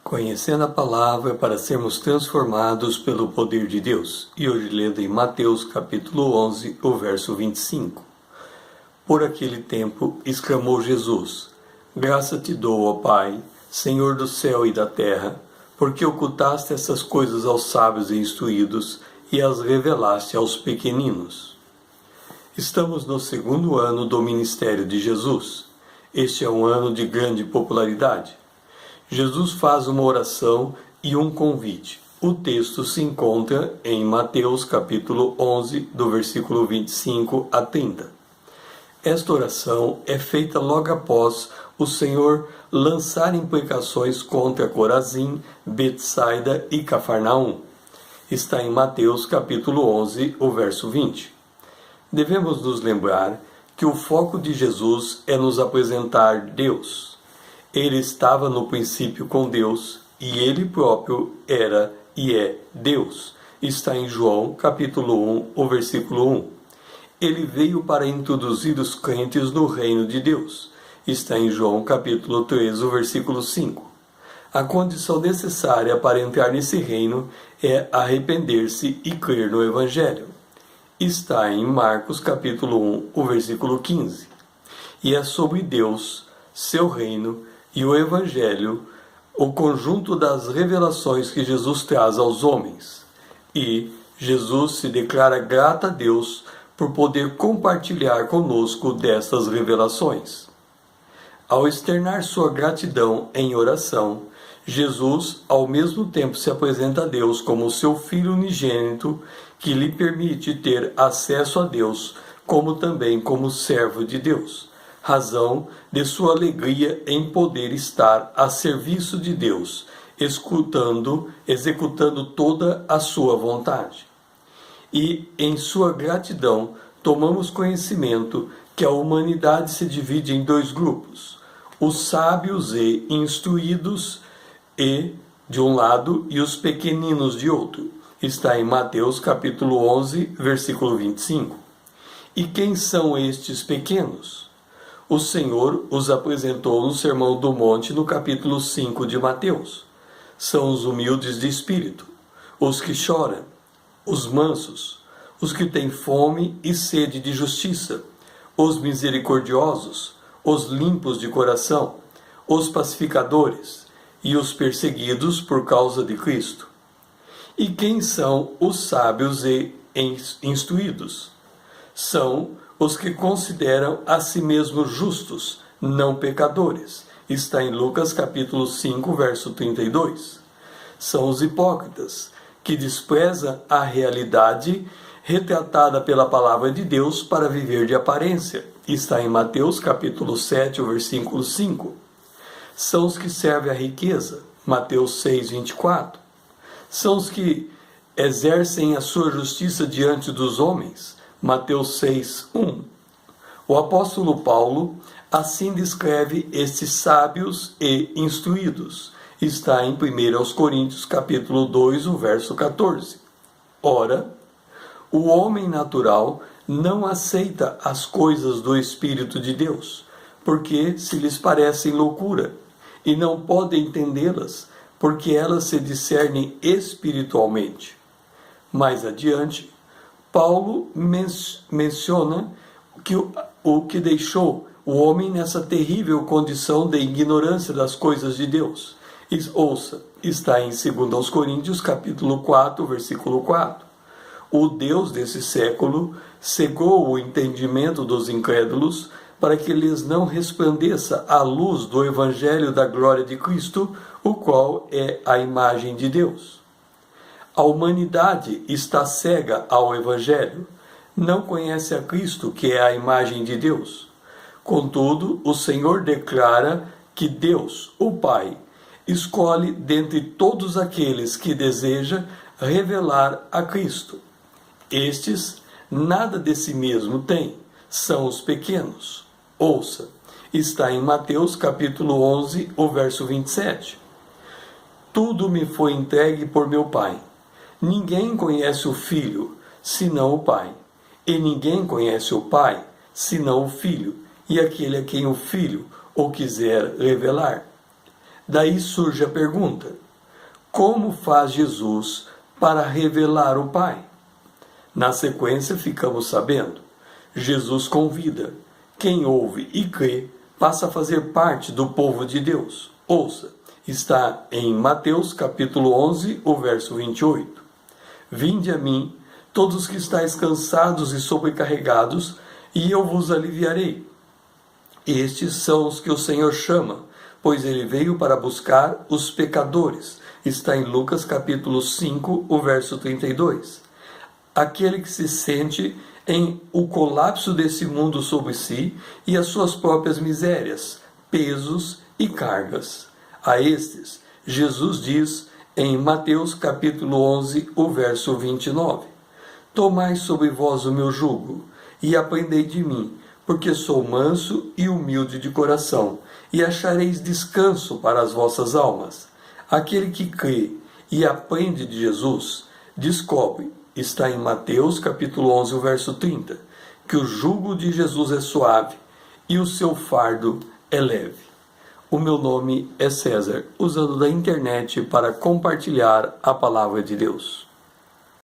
Conhecendo a palavra para sermos transformados pelo poder de Deus. E hoje lendo em Mateus capítulo 11, o verso 25. Por aquele tempo exclamou Jesus: Graça te dou, ó Pai, Senhor do céu e da terra, porque ocultaste essas coisas aos sábios e instruídos e as revelaste aos pequeninos. Estamos no segundo ano do ministério de Jesus. Este é um ano de grande popularidade. Jesus faz uma oração e um convite. O texto se encontra em Mateus capítulo 11, do versículo 25 a 30. Esta oração é feita logo após o Senhor lançar imprecações contra Corazim, Betsaida e Cafarnaum. Está em Mateus capítulo 11, o verso 20. Devemos nos lembrar que o foco de Jesus é nos apresentar Deus. Ele estava no princípio com Deus, e ele próprio era e é Deus. Está em João, capítulo 1, o versículo 1. Ele veio para introduzir os crentes no reino de Deus. Está em João, capítulo 3, o versículo 5. A condição necessária para entrar nesse reino é arrepender-se e crer no Evangelho. Está em Marcos, capítulo 1, o versículo 15. E é sobre Deus, seu reino, e o Evangelho, o conjunto das revelações que Jesus traz aos homens. E Jesus se declara grato a Deus por poder compartilhar conosco destas revelações. Ao externar sua gratidão em oração, Jesus ao mesmo tempo se apresenta a Deus como seu Filho unigênito, que lhe permite ter acesso a Deus, como também como servo de Deus. Razão de sua alegria em poder estar a serviço de Deus, executando toda a sua vontade. E, em sua gratidão, tomamos conhecimento que a humanidade se divide em dois grupos, os sábios e instruídos, de um lado, e os pequeninos de outro. Está em Mateus capítulo 11, versículo 25. E quem são estes pequenos? O Senhor os apresentou no Sermão do Monte, no capítulo 5 de Mateus. São os humildes de espírito, os que choram, os mansos, os que têm fome e sede de justiça, os misericordiosos, os limpos de coração, os pacificadores e os perseguidos por causa de Cristo. E quem são os sábios e instruídos? São os que consideram a si mesmos justos, não pecadores. Está em Lucas capítulo 5, verso 32. São os hipócritas, que desprezam a realidade retratada pela palavra de Deus para viver de aparência. Está em Mateus capítulo 7, o versículo 5. São os que servem a riqueza. Mateus 6, 24. São os que exercem a sua justiça diante dos homens. Mateus 6, 1. O apóstolo Paulo assim descreve estes sábios e instruídos. Está em 1 Coríntios capítulo 2, o verso 14. Ora, o homem natural não aceita as coisas do Espírito de Deus, porque se lhes parecem loucura, e não pode entendê-las, porque elas se discernem espiritualmente. Mais adiante, Paulo menciona que o que deixou o homem nessa terrível condição de ignorância das coisas de Deus. Ouça, está em 2 Coríntios capítulo 4, versículo 4. O Deus desse século cegou o entendimento dos incrédulos para que lhes não resplandeça a luz do Evangelho da glória de Cristo, o qual é a imagem de Deus. A humanidade está cega ao Evangelho, não conhece a Cristo, que é a imagem de Deus. Contudo, o Senhor declara que Deus, o Pai, escolhe dentre todos aqueles que deseja revelar a Cristo. Estes nada de si mesmo têm, são os pequenos. Ouça, está em Mateus capítulo 11, o verso 27. Tudo me foi entregue por meu Pai. Ninguém conhece o Filho, senão o Pai. E ninguém conhece o Pai, senão o Filho, e aquele a quem o Filho o quiser revelar. Daí surge a pergunta: como faz Jesus para revelar o Pai? Na sequência, ficamos sabendo: Jesus convida. Quem ouve e crê passa a fazer parte do povo de Deus. Ouça, está em Mateus capítulo 11, o verso 28. Vinde a mim, todos os que estáis cansados e sobrecarregados, e eu vos aliviarei. Estes são os que o Senhor chama, pois ele veio para buscar os pecadores. Está em Lucas capítulo 5, o verso 32. Aquele que se sente em o colapso desse mundo sobre si e as suas próprias misérias, pesos e cargas. A estes, Jesus diz em Mateus capítulo 11, o verso 29, tomai sobre vós o meu jugo e aprendei de mim, porque sou manso e humilde de coração, e achareis descanso para as vossas almas. Aquele que crê e aprende de Jesus, descobre, está em Mateus capítulo 11, o verso 30, que o jugo de Jesus é suave e o seu fardo é leve. O meu nome é César, usando da internet para compartilhar a palavra de Deus.